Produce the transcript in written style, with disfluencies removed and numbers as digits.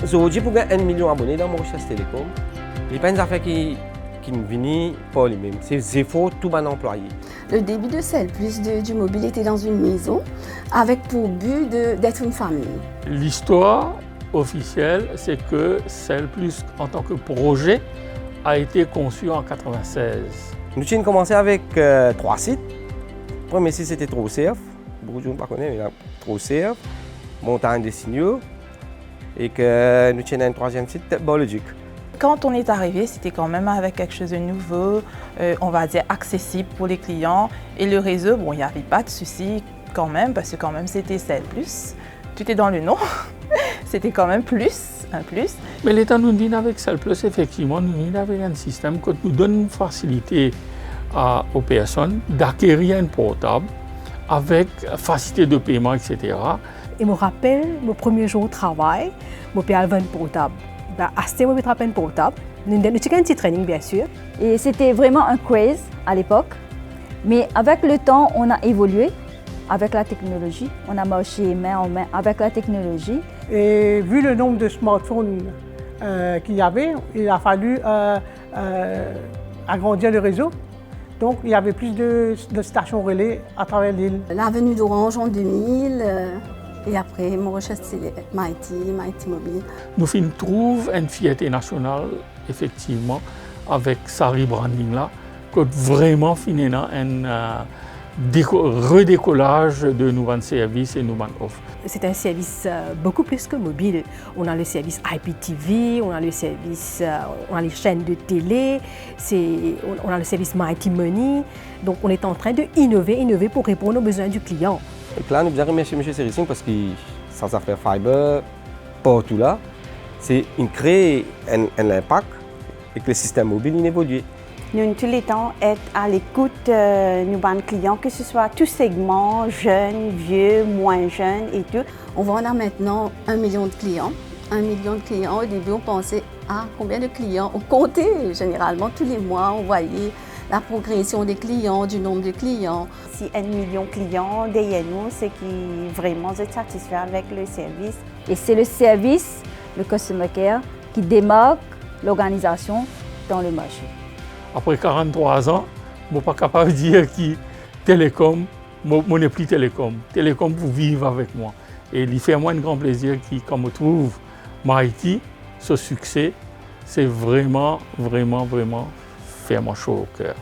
Aujourd'hui, pour gagner 1 million d'abonnés dans Mauritius Telecom, il n'y a pas une affaire qui nous vient pas lui-même. C'est zéro tout bon employé. Le début de Cell Plus du mobile était dans une maison avec pour but d'être une famille. L'histoire officielle, c'est que Cell Plus, en tant que projet, a été conçu en 1996. Nous avons commencé avec 3 sites. Le premier site, c'était Trop-Surf. Beaucoup de gens ne connaissent pas, mais Trop-Surf, Montagne des Signaux. Et que nous avons un troisième site, Bar-le-Duc. Quand on est arrivé, c'était quand même avec quelque chose de nouveau, on va dire accessible pour les clients. Et le réseau, bon, il n'y avait pas de souci quand même, parce que quand même c'était Cell Plus. Tout est dans le nom. C'était quand même un plus. Mais l'état nous vient avec Cell Plus, effectivement, nous vient avec un système qui nous donne une facilité aux personnes d'acquérir un portable avec facilité de paiement, etc. Et je me rappelle, mon premier jour au travail, je me un portable. Acheter un portable. Nous avons un petit training, bien sûr. Et c'était vraiment un craze à l'époque. Mais avec le temps, on a évolué avec la technologie. On a marché main en main avec la technologie. Et vu le nombre de smartphones qu'il y avait, il a fallu agrandir le réseau. Donc il y avait plus de stations relais à travers l'île. L'avenue d'Orange en 2000. Et après, Mauritius Mighty Mobile. Nous trouvons une fierté nationale, effectivement, avec sa rebranding-là, que vraiment finalement un redécollage de nos services et nos offres. C'est un service beaucoup plus que mobile. On a le service IPTV, on a le service, on a les chaînes de télé, on a le service Mighty Money. Donc on est en train d'innover pour répondre aux besoins du client. Et là, nous avons remercié M. Serissing parce que sans affaire fiber, partout là, c'est créer un impact et que le système mobile évolue. Nous, tous les temps, être à l'écoute de nos clients, que ce soit tout segment, jeunes, vieux, moins jeunes et tout. On va en avoir maintenant 1 million de clients. 1 million de clients. Au début, on pensait à combien de clients. On comptait généralement tous les mois, on voyait la progression des clients, du nombre de clients. Si 1 million de clients derrière nous, c'est qui vraiment est satisfait avec le service. Et c'est le service, le Customer Care, qui démarque l'organisation dans le marché. Après 43 ans, je ne suis pas capable de dire que Télécom, je n'ai plus Télécom. Télécom pour vivre avec moi. Et il fait moi un grand plaisir quand je trouve Mighty, ce succès, c'est vraiment, vraiment, vraiment faire mon chaud au cœur.